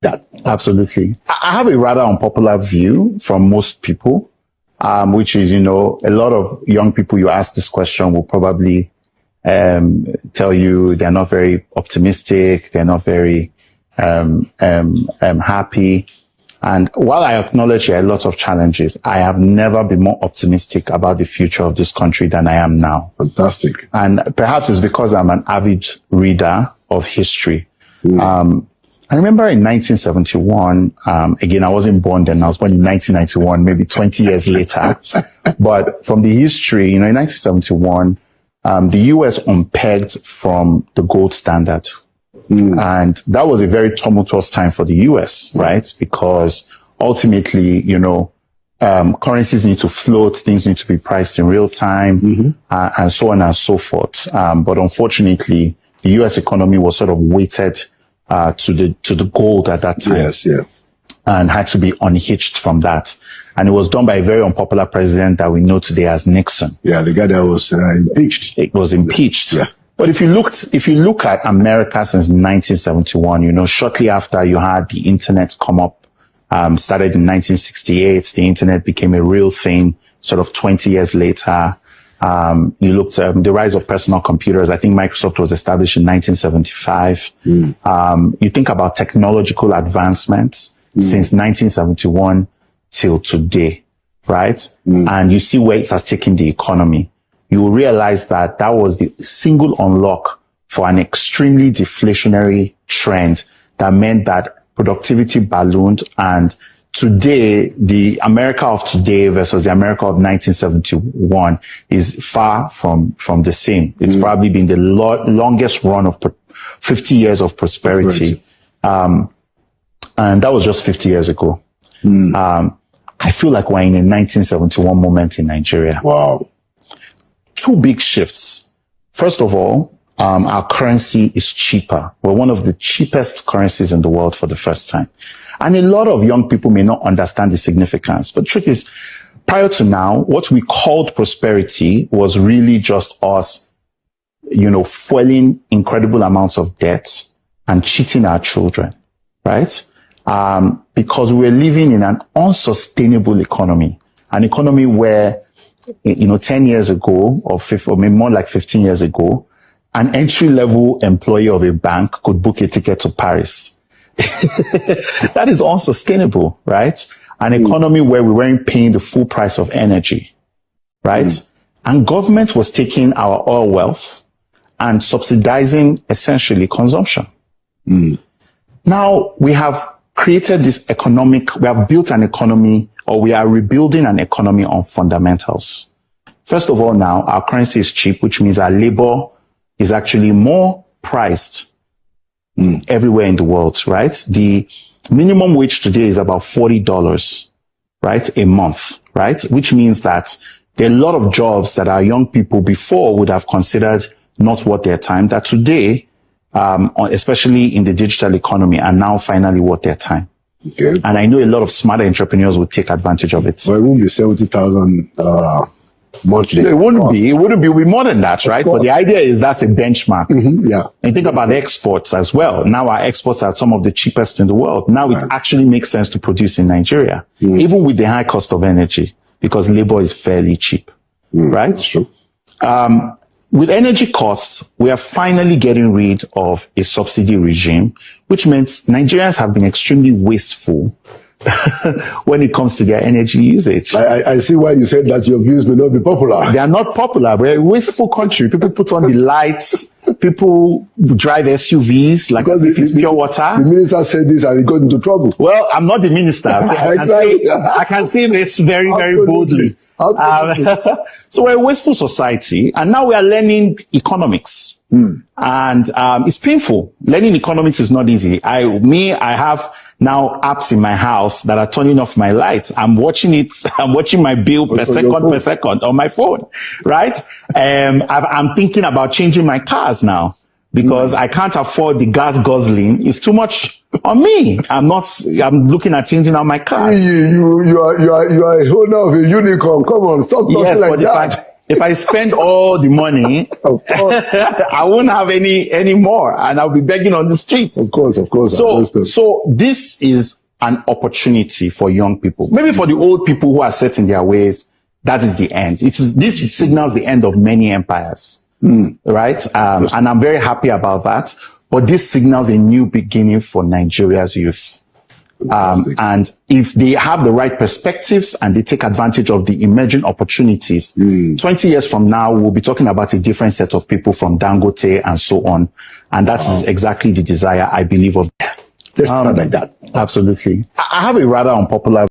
that? Absolutely. I have a rather unpopular view from most people, which is, a lot of young people you ask this question will probably tell you they're not very optimistic, they're not very happy. And while I acknowledge there are lots of challenges, I have never been more optimistic about the future of this country than I am now. Fantastic. And perhaps it's because I'm an avid reader of history. I remember in 1971, again, I wasn't born then, I was born in 1991, maybe 20 years later. But from the history, in 1971, the US unpegged from the gold standard. And that was a very tumultuous time for the US, right? Because ultimately, currencies need to float, things need to be priced in real time, and so on and so forth. But unfortunately, the US economy was sort of weighted to the gold at that time. Yes, yeah. And had to be unhitched from that. And it was done by a very unpopular president that we know today as Nixon. Yeah, the guy that was impeached. It was impeached. Yeah. But if you look at America since 1971, shortly after you had the internet come up, started in 1968, the internet became a real thing, sort of 20 years later. You looked at the rise of personal computers. I think Microsoft was established in 1975. You think about technological advancements since 1971 till today, right? And you see where it has taken the economy. You will realize that was the single unlock for an extremely deflationary trend that meant that productivity ballooned. And today, the America of today versus the America of 1971 is far from the same. It's probably been the longest run of 50 years of prosperity. And that was just 50 years ago. I feel like we're in a 1971 moment in Nigeria. Wow. Two big shifts. First of all, our currency is cheaper. We're one of the cheapest currencies in the world for the first time. And a lot of young people may not understand the significance. But the truth is, prior to now, what we called prosperity was really just us, fueling incredible amounts of debt and cheating our children, right? Because we're living in an unsustainable economy, an economy where 10 years ago or maybe more like 15 years ago, an entry-level employee of a bank could book a ticket to Paris. That is unsustainable, right? An economy where we weren't paying the full price of energy, right? And government was taking our oil wealth and subsidizing essentially consumption. Now we have created we have built an economy, or we are rebuilding an economy on fundamentals. First of all, now our currency is cheap, which means our labor is actually more priced everywhere in the world, right? The minimum wage today is about $40, right, a month, right? Which means that there are a lot of jobs that our young people before would have considered not worth their time, that today, especially in the digital economy, are now finally worth their time. Okay. And I know a lot of smarter entrepreneurs would take advantage of it. Well, it won't be 70,000 monthly. It wouldn't be. It wouldn't be. It would be more than that, right? But the idea is that's a benchmark. Yeah. And think about exports as well. Now our exports are some of the cheapest in the world. Now it actually makes sense to produce in Nigeria, even with the high cost of energy, because labor is fairly cheap, right? That's true. With energy costs, we are finally getting rid of a subsidy regime, which means Nigerians have been extremely wasteful when it comes to their energy usage. I see why you said that your views may not be popular. They are not popular. We're a wasteful country. People put on the lights. People drive SUVs like as if it's pure water. The minister said this and he got into trouble. Well, I'm not the minister, so I can say this very, very boldly. So we're a wasteful society, and now we are learning economics. And it's painful. Learning economics is not easy. I have now apps in my house that are turning off my lights. I'm watching it. I'm watching my bill per second on my phone, right? I'm thinking about changing my cars now because I can't afford the gas guzzling. It's too much on me. I'm looking at changing out my car. You are a owner of a unicorn. Come on, stop talking like that. if I spend all the money, Of course. I won't have any more, and I'll be begging on the streets. Of course. So this is an opportunity for young people. Maybe for the old people who are set in their ways, that is the end. This signals the end of many empires, right? And I'm very happy about that. But this signals a new beginning for Nigeria's youth. And if they have the right perspectives and they take advantage of the emerging opportunities, 20 years from now, we'll be talking about a different set of people from Dangote and so on. And that is exactly the desire, I believe, of. Let's start like that. Absolutely. I have a rather unpopular